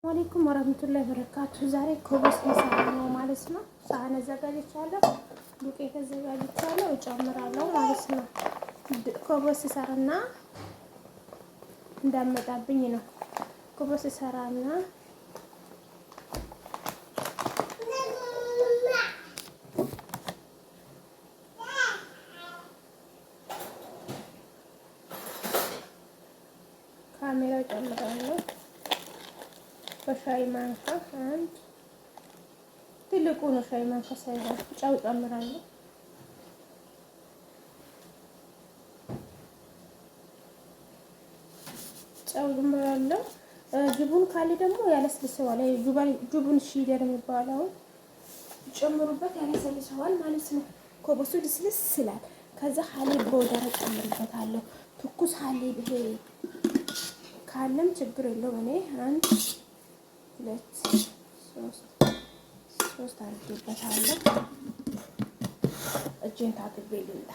አለይኩም ወራህመቱላሂ ወበረካቱ። ዛሬ ኮበስ ልሰራ ነው ማለት ነው። ሳህን አዘጋጅቻለሁ፣ ዱቄት አዘጋጅቻለሁ፣ እጨምራለሁ ማለት ነው። ኮበስ ሰራና እንዳመጣብኝ ነው። ኮበስ ሰራና ካሜራ ጨምራለሁ። በሻይ ማንካ አንድ ትልቁ ነው። ሻይ ማንካ ሳይሆን ጨው ጨምራለሁ። ጨው ጨምራለሁ። ጅቡን ካለ ደግሞ ያለስልሰዋል። ጅቡን ሺደር የሚባለው ጨምሩበት፣ ያለስልሰዋል ማለት ነው። ኮበሱ ልስልስ ይላል። ከዛ ሀሊብ በወደረ ጨምርበታለሁ። ትኩስ ሀሊብ ይሄ ካለም ችግር የለው። እኔ አንድ ሁለት ሶስት አድርጌበታለሁ። እጄን ታጥቤ ልምጣ።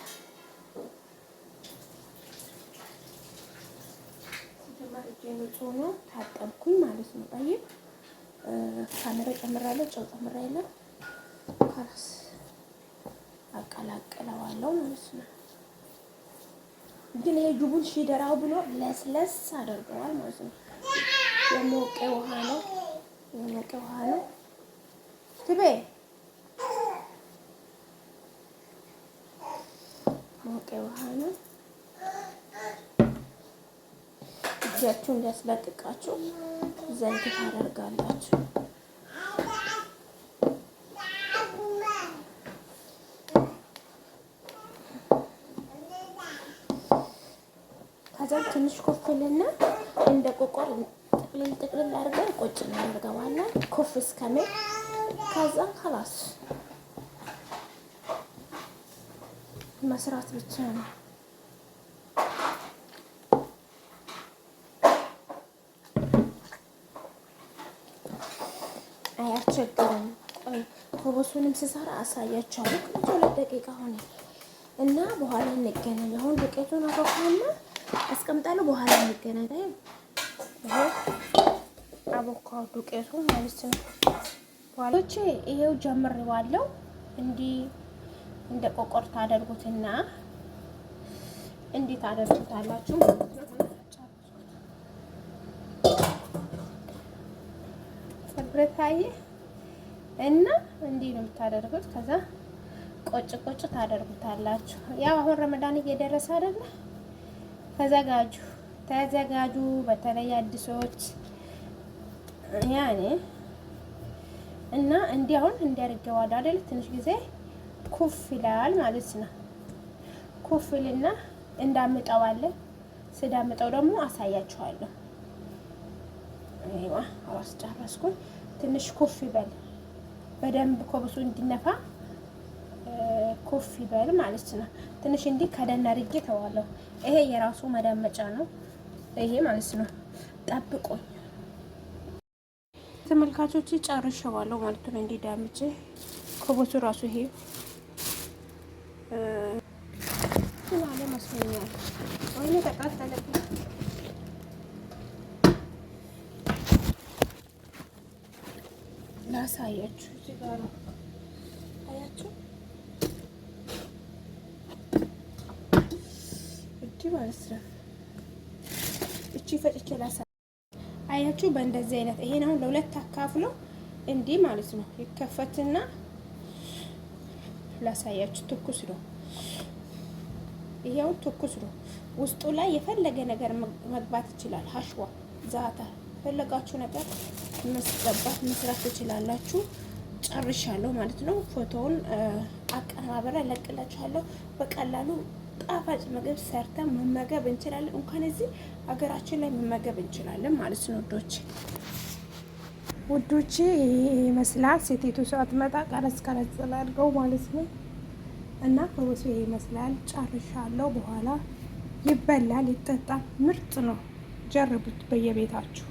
ሲጀመር እጄን ንጹህ ነው፣ ታጠብኩኝ ማለት ነው። ጠይብ ካሜራ ጨምራለሁ፣ ጨው ጨምራለሁ። ካላስ አቀላቅለዋለሁ ማለት ነው። ግን ይሄ ጅቡን ሺደራው ብሎ ለስለስ አደርገዋል ማለት ነው። የሞቀ ውሃ ነው፣ የሞቀ ውሃ ነው። ትቤ ሞቀ ውሃ ነው። እጃችሁ እንዲያስለቅቃችሁ ዘይት ታደርጋላችሁ። ከዛ ትንሽ ኮፍልና እንደ ቆቆር ጥቅልል አድርገን ቁጭ እናደርገዋለን ኮፍ እስከሚል። ከዛ خلاص መስራት ብቻ ነው። አያስቸግርም። ቆይ ኮበሱንም ስሰራ አሳያችኋለሁ። 2 ደቂቃ ሆነ እና በኋላ እንገናኝ። አሁን ዱቄቱን አቦካና አስቀምጣለሁ። በኋላ እንገናኝ። አቦካው ዱቄቱ ማለት ነው። ዋሎቼ ይሄው ጀምሬዋለሁ። እንዲህ እንደ ቆቆር ታደርጉትና እንዴት ታደርጉታላችሁ ሰብረታዬ እና እንዲህ ነው የምታደርጉት። ከዛ ቆጭ ቆጭ ታደርጉታላችሁ። ያው አሁን ረመዳን እየደረሰ አይደለ? ተዘጋጁ። በተለይ አዲሶች ያኔ እና እንዲህ አሁን እንዲያርገዋለሁ አይደል? ትንሽ ጊዜ ኩፍ ይላል ማለት ነው። ኩፍ ይልና እንዳምጠዋለን። ስዳምጠው ደግሞ አሳያችኋለሁ። አይዋ አስጨረስኩኝ። ትንሽ ኩፍ ይበል በደንብ ኮበሱ እንዲነፋ ኩፍ ይበል ማለት ነው። ትንሽ እንዲህ ከደን አድርጌ ተዋለሁ። ይሄ የራሱ መዳመጫ ነው ይሄ ማለት ነው። ጠብቁኝ ተመልካቾች፣ ጨርሼዋለሁ ማለት ነው። እንዲህ ዳምጬ ኮበሱ ራሱ ይሄ ስላለ መስሎኛል። ወይኔ ተቃጠለብኝ። ላሳያችሁ እዚህ ጋር ነው። አያችሁ እቺ ማለት ነው። እቺ ፈጭቼ ላሳ አያችሁ። በእንደዚህ አይነት ይሄን አሁን ለሁለት አካፍሎ እንዲህ ማለት ነው ይከፈትና ላሳያችሁ። ትኩስ ነው ይሄው ትኩስ ነው። ውስጡ ላይ የፈለገ ነገር መግባት ይችላል። ሀሽዋ ዛታ ፈለጋችሁ ነገር መስራት ትችላላችሁ። ጨርሻለሁ ማለት ነው። ፎቶውን አቀራረበ ለቅላችኋለሁ። በቀላሉ ጣፋጭ ምግብ ሰርተን መመገብ እንችላለን። እንኳን እዚህ ሀገራችን ላይ መመገብ እንችላለን ማለት ነው። ውዶቼ ይመስላል። ሴቲቱ ሰዓት መጣ ቀረጽ አድርገው ማለት ነው። እና ኮበሱ ይመስላል። ጨርሻለሁ። በኋላ ይበላል፣ ይጠጣል። ምርጥ ነው። ጀርቡት በየቤታችሁ።